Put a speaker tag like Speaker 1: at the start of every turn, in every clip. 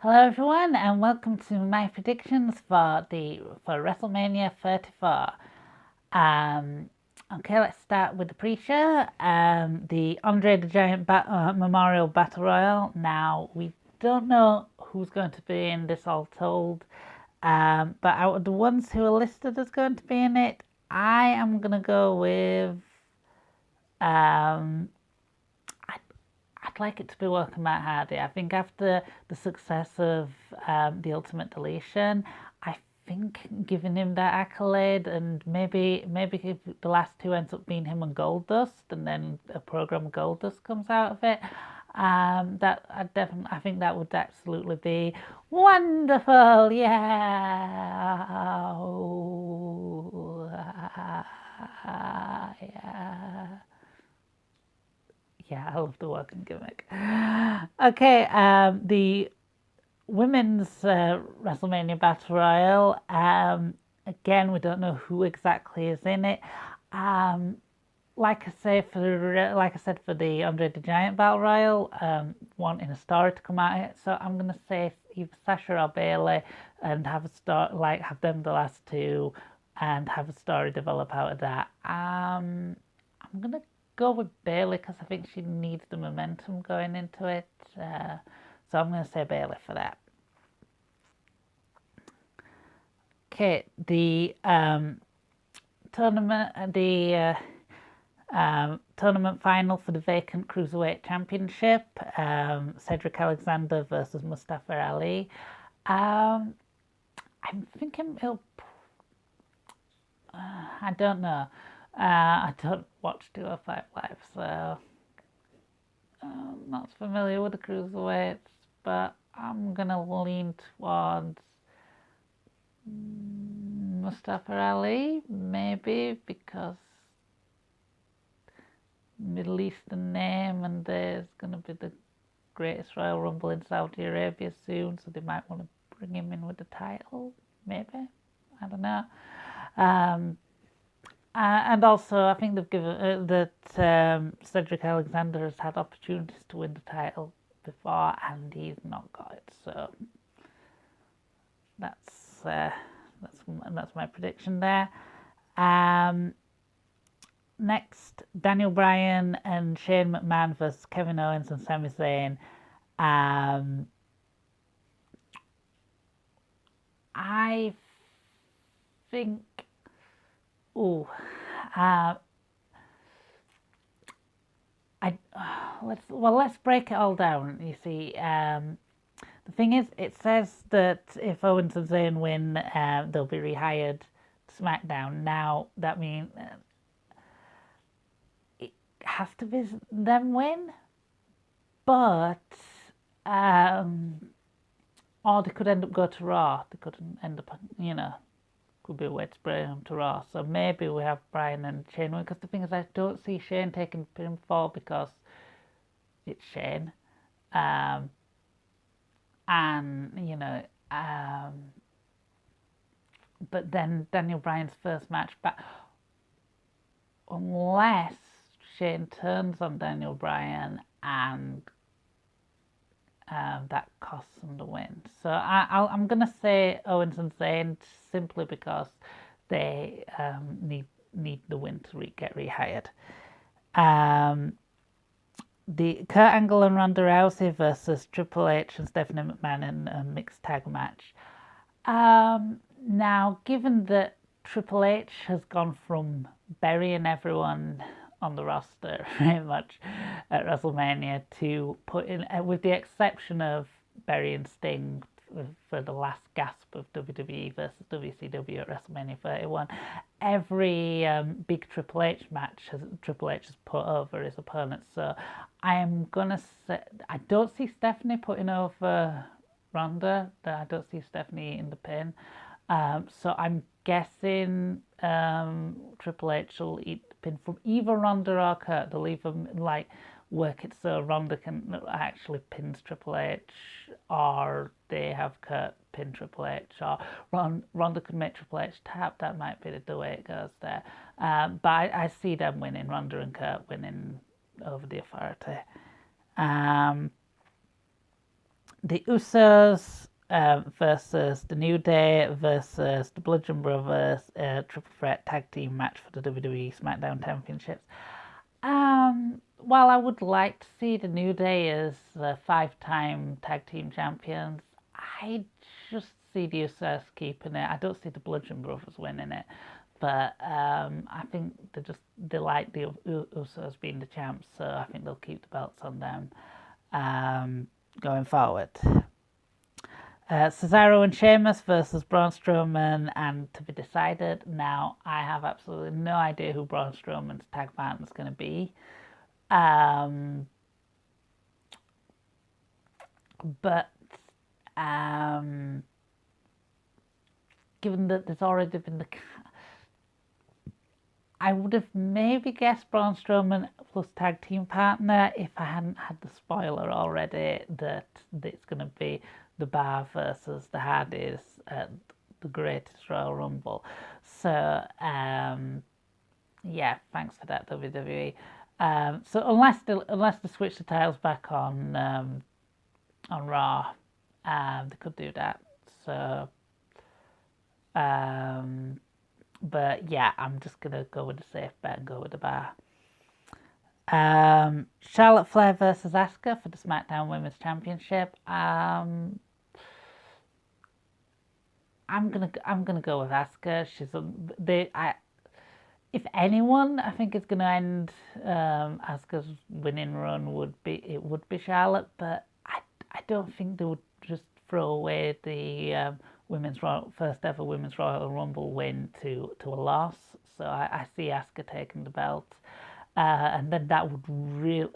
Speaker 1: Hello everyone and welcome to my predictions for Wrestlemania 34. Okay, let's start with the pre-show. The Andre the Giant Memorial Battle Royal. Now, we don't know who's going to be in this, all told. But out of the ones who are listed as going to be in it, I am going to go with um, I'd like it to be working Matt Hardy. I think after the success of the Ultimate Deletion, I think giving him that accolade, and maybe if the last two ends up being him and Goldust, and then a program of Goldust comes out of it, I think that would absolutely be wonderful. Yeah. Yeah. Yeah, I love the working gimmick. Okay, the women's WrestleMania Battle Royal. Again, we don't know who exactly is in it. Like I said for the Andre the Giant Battle Royal, wanting a story to come out of it, so I'm gonna say either Sasha or Bayley, and have them the last two, and have a story develop out of that. I'm gonna go with Bayley because I think she needs the momentum going into it. So I'm gonna say Bayley for that. Okay, the tournament final for the vacant cruiserweight championship. Cedric Alexander versus Mustafa Ali. I'm thinking it'll. I don't know. I don't watch 205 Live, so I'm not familiar with the cruiserweights, but I'm gonna lean towards Mustafa Ali, maybe because Middle Eastern name, and there's gonna be the greatest Royal Rumble in Saudi Arabia soon, so they might want to bring him in with the title, maybe. I don't know. And also, I think they've given that Cedric Alexander has had opportunities to win the title before, and he's not got it. So that's my prediction there. Next, Daniel Bryan and Shane McMahon versus Kevin Owens and Sami Zayn. I think. Ooh. Let's break it all down. You see, the thing is, it says that if Owens and Zayn win, they'll be rehired to SmackDown. Now that means it has to be them win, but or they could end up go to Raw. They could end up, could be a way to bring them to Raw. So maybe we have Bryan and Shane win, because the thing is, I don't see Shane taking pinfall because it's Shane. And but then Daniel Bryan's first match back, unless Shane turns on Daniel Bryan and that costs them the win. So I'm gonna say Owens and Zayn, simply because they need the win to get rehired. The Kurt Angle and Ronda Rousey versus Triple H and Stephanie McMahon in a mixed tag match. Now, given that Triple H has gone from burying everyone on the roster very much at WrestleMania to putting, with the exception of burying Sting for the last gasp of WWE versus WCW at WrestleMania 31, every big Triple H match Triple H has put over his opponents. So I am gonna say I don't see Stephanie putting over Ronda. I don't see Stephanie in the pin. So I'm guessing Triple H will eat the pin from either Ronda or Kurt. They'll either work it so Ronda can actually pins Triple H, or they have Kurt pin Triple H, or Ronda could make Triple H tap. That might be the way it goes there. But I see them winning, Ronda and Kurt winning over the Authority. the Usos versus the New Day versus the Bludgeon Brothers, triple threat tag team match for the WWE SmackDown Championships. While I would like to see the New Day as the 5-time tag team champions, I just see the Usos keeping it. I don't see the Bludgeon Brothers winning it, but I think they like the Usos being the champs, so I think they'll keep the belts on them going forward. Cesaro and Sheamus versus Braun Strowman, and to be decided. Now, I have absolutely no idea who Braun Strowman's tag partner is going to be. But given that there's already been I would have maybe guessed Braun Strowman plus tag team partner if I hadn't had the spoiler already that it's going to be the Bar versus the Hardys at the Greatest Royal Rumble. So, yeah, thanks for that, WWE. So unless they switch the titles back on Raw, they could do that. So, but yeah, I'm just gonna go with the safe bet and go with the Bar. Charlotte Flair versus Asuka for the SmackDown Women's Championship. I'm gonna go with Asuka. If anyone, I think it's gonna end Asuka's winning run would be Charlotte, but I don't think they would just throw away the first ever women's Royal Rumble win to a loss. So I see Asuka taking the belt. And then that would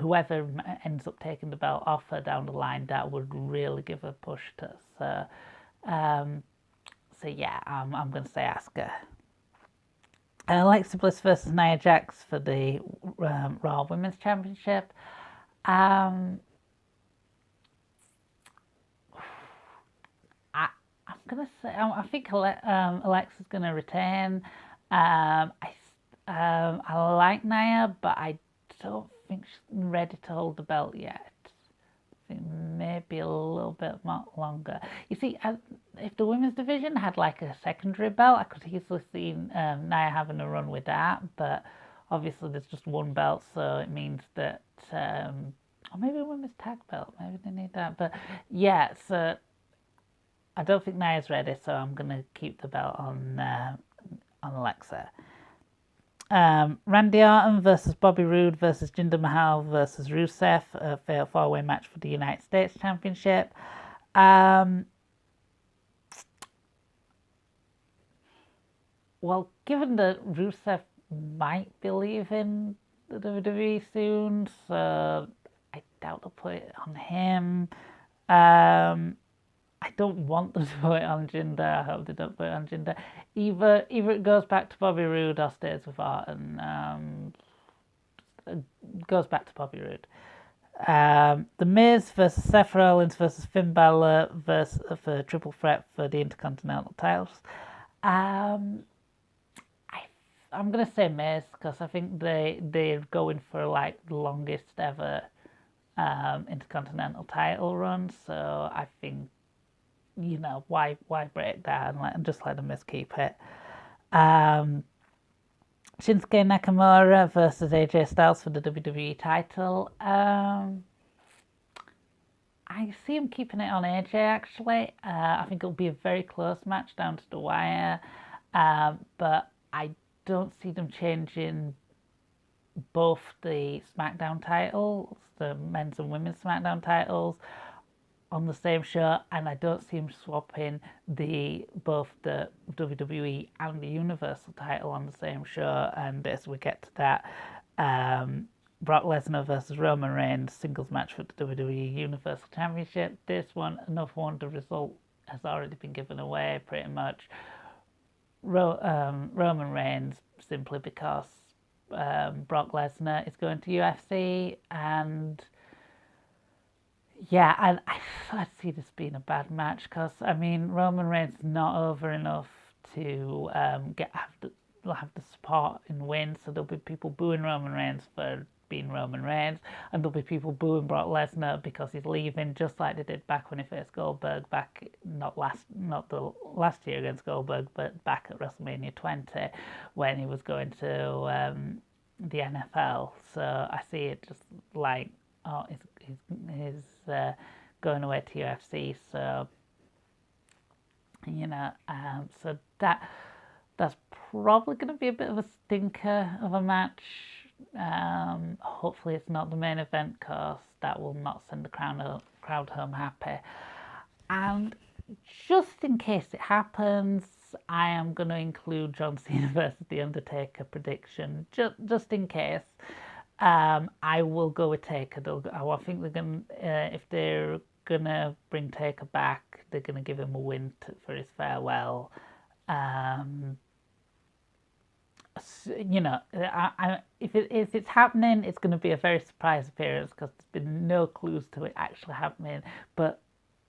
Speaker 1: whoever ends up taking the belt off her down the line, that would really give her a push to. So yeah, I'm going to say Asuka. Alexa Bliss versus Nia Jax for the Raw Women's Championship. I'm gonna say I think Alexa's gonna retain. I like Nia, but I don't think she's ready to hold the belt yet. I think maybe a little bit longer. You see, if the women's division had like a secondary belt, I could easily see Nia having a run with that. But obviously, there's just one belt, so it means that, or maybe a women's tag belt. Maybe they need that. But yeah, so I don't think Nia's ready, so I'm gonna keep the belt on Alexa. Randy Orton versus Bobby Roode versus Jinder Mahal versus Rusev, a fair 4-way match for the United States Championship. Well, given that Rusev might be leaving the WWE soon, so I doubt they'll put it on him. I don't want them to put it on Jinder. I hope they don't put it on Jinder. Either it goes back to Bobby Roode or stays with Orton. Goes back to Bobby Roode. The Miz versus Seth Rollins versus Finn Balor for triple threat for the Intercontinental titles. I'm gonna say Miz because I think they're going for like the longest ever Intercontinental title run. So I think, you know, why break that and just let the Miz keep it. Shinsuke Nakamura versus AJ Styles for the WWE title. I see him keeping it on AJ actually. I think it'll be a very close match down to the wire. But I don't see them changing both the SmackDown titles, the men's and women's SmackDown titles, on the same show, and I don't see him swapping both the WWE and the Universal title on the same show. And as we get to that, Brock Lesnar versus Roman Reigns singles match for the WWE Universal Championship. This one, enough one, the result has already been given away pretty much. Roman Reigns, simply because Brock Lesnar is going to UFC, and yeah, I see this being a bad match because, I mean, Roman Reigns is not over enough to have the support caught in wind, so there'll be people booing Roman Reigns for being Roman Reigns, and there'll be people booing Brock Lesnar because he's leaving, just like they did back when he faced Goldberg back, not the last year against Goldberg, but back at WrestleMania 20 when he was going to the NFL. So I see it just like, oh, he's going away to UFC. So so that's probably going to be a bit of a stinker of a match. Hopefully it's not the main event, because that will not send the crowd home happy. And just in case it happens, I am going to include John Cena versus The Undertaker prediction, just in case. I will go with Taker. I think they're going if they're going to bring Taker back, they're going to give him a win for his farewell. If it's happening, it's going to be a very surprise appearance, because there's been no clues to it actually happening. But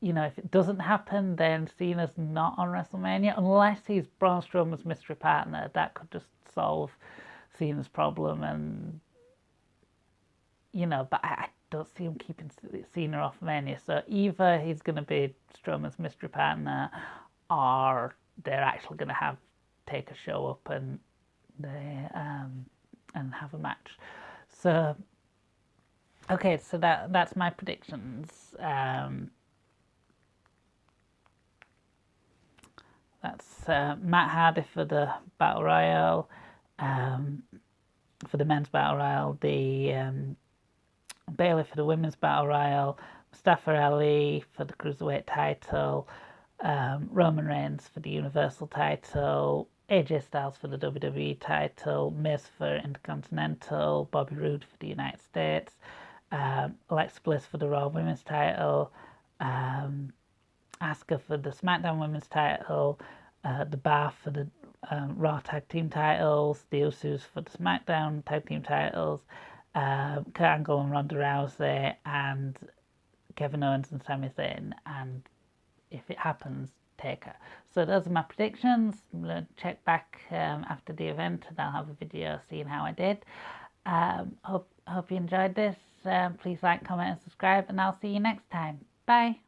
Speaker 1: if it doesn't happen, then Cena's not on WrestleMania, unless he's Braun Strowman's mystery partner. That could just solve Cena's problem, and but I don't see him keeping Cena off Mania. So either he's going to be Strowman's mystery partner, or they're actually going to have Taker show up and have a match. So okay, so that's my predictions. That's Matt Hardy for the Battle Royale, for the men's Battle Royale, the Bayley for the women's Battle Royale, Mustafa Ali for the Cruiserweight title, Roman Reigns for the Universal title, AJ Styles for the WWE title, Miz for Intercontinental, Bobby Roode for the United States, Alexa Bliss for the Raw Women's title, Asuka for the SmackDown Women's title, The Bar for the Raw Tag Team titles, the Usos for the SmackDown Tag Team titles, Kurt Angle and Ronda Rousey, and Kevin Owens and Sami Zayn, and if it happens, Taker. So those are my predictions. I'm going to check back after the event, and I'll have a video seeing how I did. Hope you enjoyed this. Please like, comment and subscribe, and I'll see you next time. Bye.